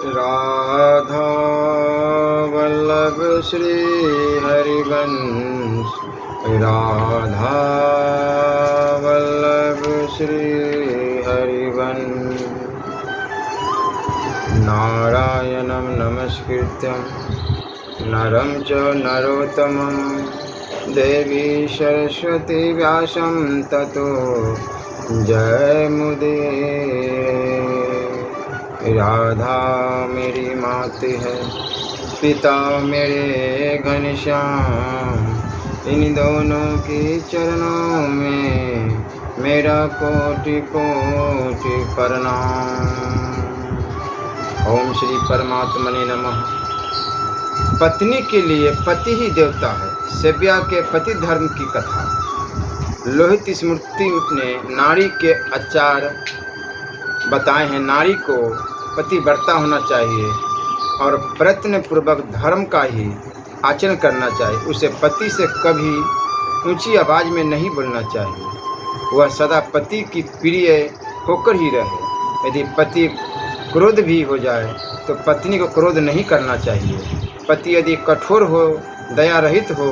राधा वल्लभ श्री हरिवंश, राधा वल्लभ श्री हरिवंश। नारायणं नमस्कृत्यं नरं च नरोत्तमं देवी सरस्वती व्यासं ततो जयमुदीरये। राधा मेरी माता है, पिता मेरे घनश्याम, इन दोनों के चरणों में मेरा कोटि कोटि प्रणाम। ओम श्री परमात्मने नमः। पत्नी के लिए पति ही देवता है। सेव्या के पति धर्म की कथा। लोहित स्मृति ने नारी के आचार बताए हैं। नारी को पतिव्रता होना चाहिए और प्रयत्न पूर्वक धर्म का ही आचरण करना चाहिए। उसे पति से कभी ऊंची आवाज में नहीं बोलना चाहिए। वह सदा पति की प्रिय होकर ही रहे। यदि पति क्रोध भी हो जाए तो पत्नी को क्रोध नहीं करना चाहिए। पति यदि कठोर हो, दया रहित हो,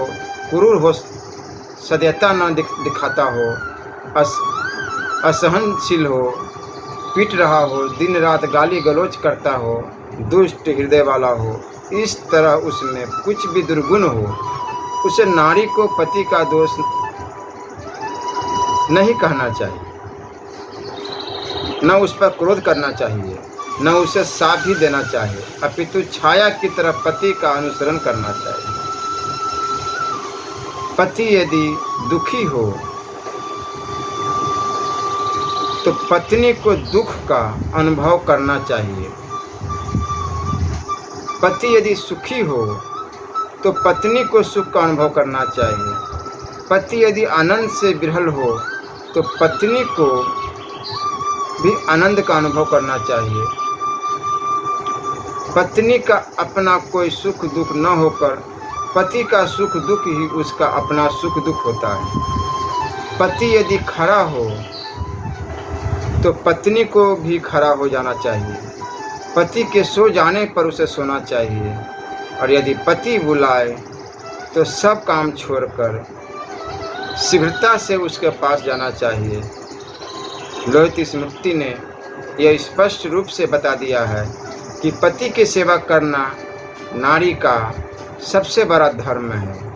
क्रूर हो, सदैवता न दिखाता हो, असहनशील हो, पीट रहा हो, दिन रात गाली गलौज करता हो, दुष्ट हृदय वाला हो, इस तरह उसमें कुछ भी दुर्गुण हो, उसे नारी को पति का दोष नहीं कहना चाहिए, न उस पर क्रोध करना चाहिए, न उसे साथ ही देना चाहिए, अपितु छाया की तरह पति का अनुसरण करना चाहिए। पति यदि दुखी हो तो पत्नी को दुख का अनुभव करना चाहिए। पति यदि सुखी हो तो पत्नी को सुख का अनुभव करना चाहिए। पति यदि आनंद से विरहल हो तो पत्नी को भी आनंद का अनुभव करना चाहिए। पत्नी का अपना कोई सुख दुख न होकर पति का सुख दुख ही उसका अपना सुख दुख होता है। पति यदि खरा हो तो पत्नी को भी खरा हो जाना चाहिए। पति के सो जाने पर उसे सोना चाहिए और यदि पति बुलाए तो सब काम छोड़कर शीघ्रता से उसके पास जाना चाहिए। लोहित स्मृति ने यह स्पष्ट रूप से बता दिया है कि पति की सेवा करना नारी का सबसे बड़ा धर्म है।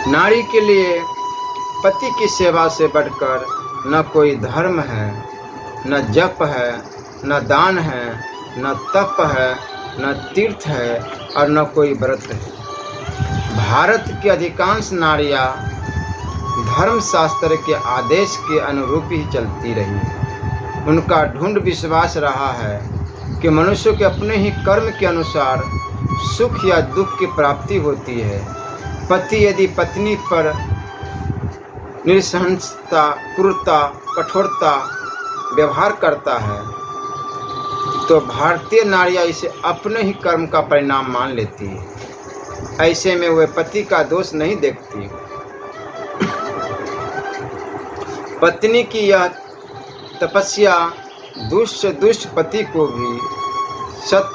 नारी के लिए पति की सेवा से बढ़कर न कोई धर्म है, न जप है, न दान है, न तप है, न तीर्थ है और न कोई व्रत है। भारत की अधिकांश नारियां धर्मशास्त्र के आदेश के अनुरूप ही चलती रही। उनका ढूंढ विश्वास रहा है कि मनुष्य के अपने ही कर्म के अनुसार सुख या दुख की प्राप्ति होती है। पति यदि पत्नी पर निसहनता, क्रूरता, कठोरता व्यवहार करता है तो भारतीय नारियां इसे अपने ही कर्म का परिणाम मान लेती है। ऐसे में वे पति का दोष नहीं देखती। पत्नी की यह तपस्या दुष्ट से दुष्ट पति को भी सत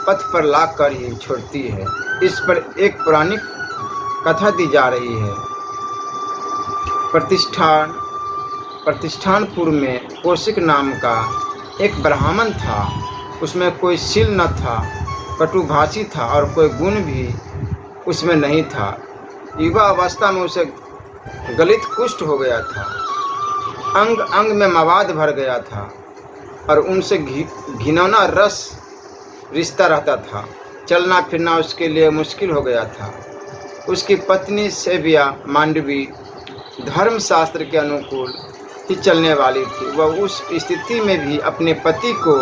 पथ पर लाकर ही छोड़ती है। इस पर एक पौराणिक कथा दी जा रही है। प्रतिष्ठानपुर में कौशिक नाम का एक ब्राह्मण था। उसमें कोई शील न था, कटुभाषी था और कोई गुण भी उसमें नहीं था। युवा अवस्था में उसे गलित कुष्ठ हो गया था। अंग अंग में मवाद भर गया था और उनसे घिनौना रिश्ता रहता था। चलना फिरना उसके लिए मुश्किल हो गया था। उसकी पत्नी सेव्या मांडवी धर्मशास्त्र के अनुकूल ही चलने वाली थी। वह उस स्थिति में भी अपने पति को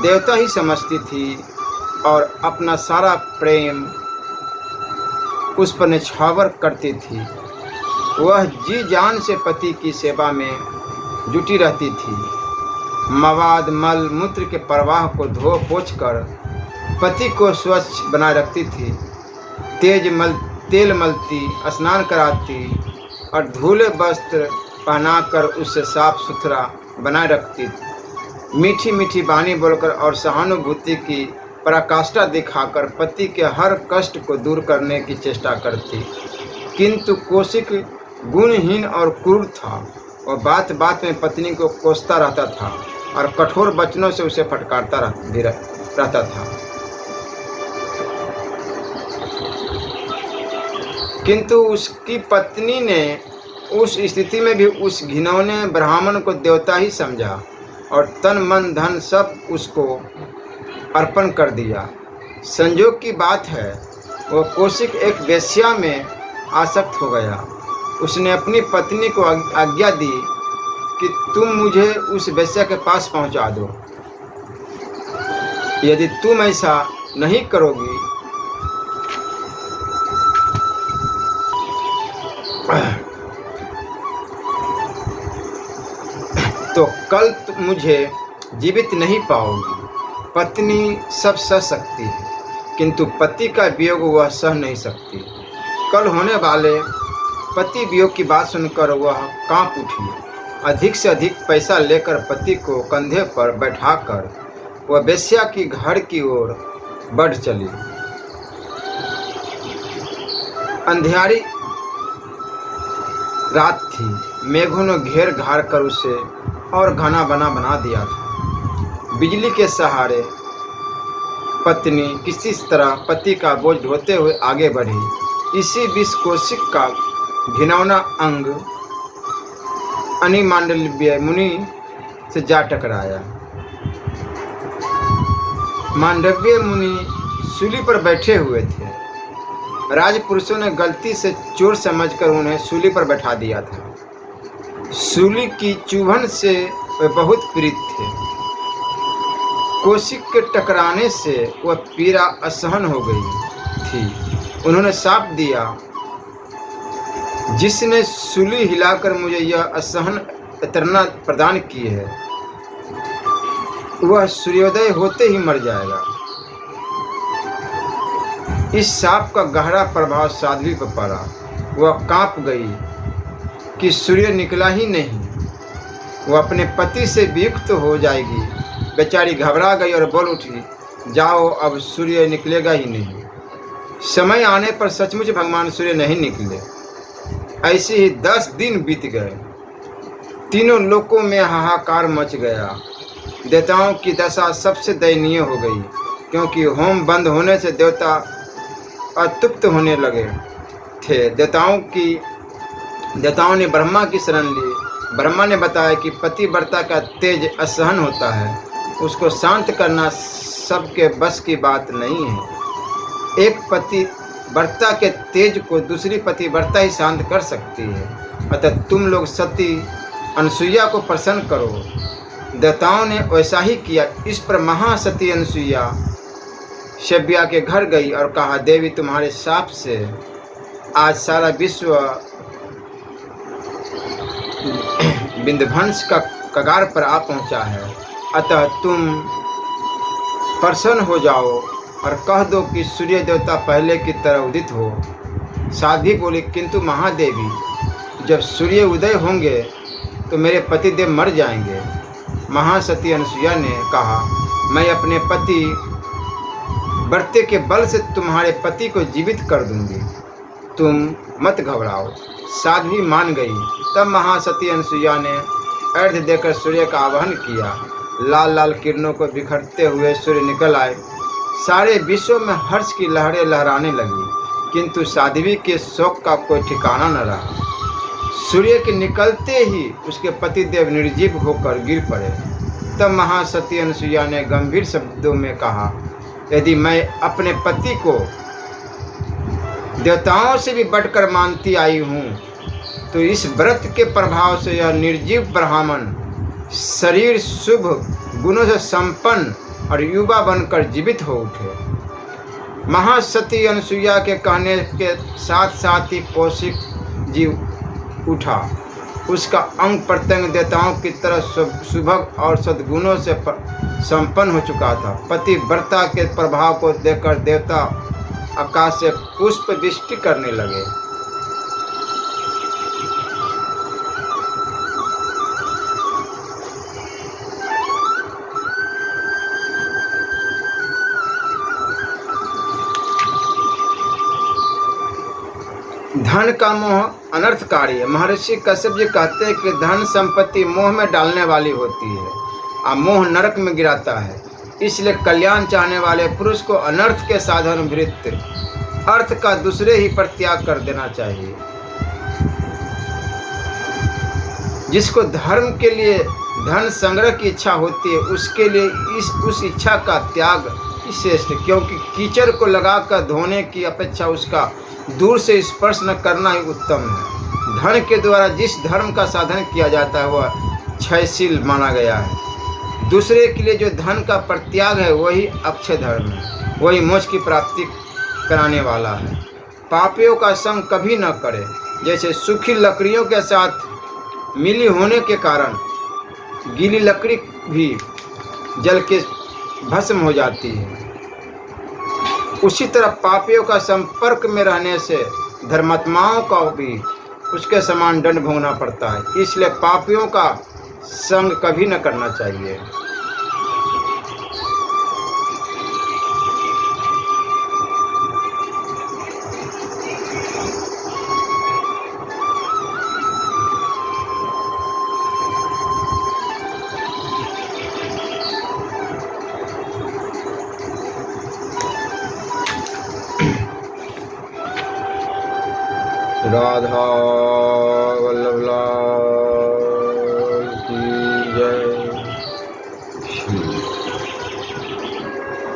देवता ही समझती थी और अपना सारा प्रेम उस पर न्यौछावर करती थी। वह जी जान से पति की सेवा में जुटी रहती थी। मवाद मल मूत्र के प्रवाह को धो पोंछ कर पति को स्वच्छ बनाए रखती थी। तेल मलती, स्नान कराती और धूले वस्त्र पहनाकर उसे साफ सुथरा बनाए रखती, मीठी मीठी वाणी बोलकर और सहानुभूति की पराकाष्ठा दिखाकर पति के हर कष्ट को दूर करने की चेष्टा करती। किंतु कौशिक गुणहीन और क्रूर था। वह बात बात में पत्नी को कोसता रहता था और कठोर वचनों से उसे फटकारता रहता था। किंतु उसकी पत्नी ने उस स्थिति में भी उस घिनौने ब्राह्मण को देवता ही समझा और तन मन धन सब उसको अर्पण कर दिया। संयोग की बात है, वह कौशिक एक वेश्या में आसक्त हो गया। उसने अपनी पत्नी को आज्ञा दी कि तुम मुझे उस वेश्या के पास पहुंचा दो। यदि तुम ऐसा नहीं करोगी तो कल मुझे जीवित नहीं पाओगी। पत्नी सब सह सकती है, किंतु पति का वियोग वह सह नहीं सकती। कल होने वाले पति वियोग की बात सुनकर वह कांप उठी। अधिक से अधिक पैसा लेकर पति को कंधे पर बैठाकर वह वेश्या की घर की ओर बढ़ चली। अंधियारी रात थी। मेघों ने घेर घार कर उसे और घना बना दिया था। बिजली के सहारे पत्नी किसी तरह पति का बोझ ढोते हुए आगे बढ़ी। इसी बीच कौशिक का घिनौना अंग अनिमांडल्य मुनि से जा टकराया। मांडव्य मुनि सूली पर बैठे हुए थे। राजपुरुषों ने गलती से चोर समझकर उन्हें सूली पर बैठा दिया था। सूली की चुभन से वे बहुत पीड़ित थे। कौशिक के टकराने से वह पीड़ा असहन हो गई थी। उन्होंने शाप दिया, जिसने सूली हिलाकर मुझे यह असहन यातना प्रदान की है, वह सूर्योदय होते ही मर जाएगा। इस शाप का गहरा प्रभाव साध्वी पर पड़ा। वह कांप गई कि सूर्य निकला ही नहीं, वह अपने पति से वियुक्त हो जाएगी। बेचारी घबरा गई और बोल उठी, जाओ, अब सूर्य निकलेगा ही नहीं। समय आने पर सचमुच भगवान सूर्य नहीं निकले। ऐसे ही 10 दिन बीत गए। तीनों लोकों में हाहाकार मच गया। देवताओं की दशा सबसे दयनीय हो गई, क्योंकि होम बंद होने से देवता अतृप्त होने लगे थे। देवताओं ने ब्रह्मा की शरण ली। ब्रह्मा ने बताया कि पतिव्रता का तेज असहन होता है, उसको शांत करना सबके बस की बात नहीं है। एक पतिव्रता के तेज को दूसरी पतिव्रता ही शांत कर सकती है। अतः तुम लोग सती अनसुईया को प्रसन्न करो। देवताओं ने वैसा ही किया। इस पर महासती अनसुईया शव्या के घर गई और कहा, देवी, तुम्हारे शाप से आज सारा विश्व विंध्यवंश का कगार पर आ पहुंचा है। अतः तुम प्रसन्न हो जाओ और कह दो कि सूर्य देवता पहले की तरह उदित हो। साध्वी बोली, किंतु महादेवी, जब सूर्य उदय होंगे तो मेरे पतिदेव मर जाएंगे। महासती अनसुईया ने कहा, मैं अपने पति व्रत के बल से तुम्हारे पति को जीवित कर दूंगी, तुम मत घबराओ। साध्वी मान गई। तब महासती अनसुईया ने अर्घ्य देकर सूर्य का आवाहन किया। लाल लाल किरणों को बिखरते हुए सूर्य निकल आए। सारे विश्व में हर्ष की लहरें लहराने लगी, किंतु साध्वी के शोक का कोई ठिकाना न रहा। सूर्य के निकलते ही उसके पतिदेव निर्जीव होकर गिर पड़े। तब महासती अनसुईया ने गंभीर शब्दों में कहा, यदि मैं अपने पति को देवताओं से भी बढ़कर मानती आई हूँ, तो इस व्रत के प्रभाव से यह निर्जीव ब्राह्मण शरीर शुभ गुणों से संपन्न और युवा बनकर जीवित हो उठे। महासती अनसुईया के कहने के साथ साथ ही कौशिक जी उठा। उसका अंग प्रत्यंग देवताओं की तरह सुभग और सद्गुणों से संपन्न हो चुका था। पतिव्रता के प्रभाव को देखकर देवता आकाश से पुष्प वृष्टि करने लगे। धन का मोह अनर्थकारी है। महर्षि कश्यप जी कहते हैं कि धन संपत्ति मोह में डालने वाली होती है और मोह नरक में गिराता है। इसलिए कल्याण चाहने वाले पुरुष को अनर्थ के साधन वृत्त अर्थ का दूसरे ही पर त्याग कर देना चाहिए। जिसको धर्म के लिए धन संग्रह की इच्छा होती है उसके लिए उस इच्छा का त्याग श्रेष्ठ, क्योंकि कीचड़ को लगाकर धोने की अपेक्षा उसका दूर से स्पर्श न करना ही उत्तम है। धन के द्वारा जिस धर्म का साधन किया जाता है वह क्षयशील माना गया है। दूसरे के लिए जो धन का परित्याग है वही अक्षय धर्म है, वही मोक्ष की प्राप्ति कराने वाला है। पापियों का संग कभी न करें। जैसे सूखी लकड़ियों के साथ मिली होने के कारण गीली लकड़ी भी जल के भस्म हो जाती है, उसी तरह पापियों का संपर्क में रहने से धर्मात्माओं का भी उसके समान दंड भोगना पड़ता है। इसलिए पापियों का संग कभी न करना चाहिए। राधा वल्लभ लाल।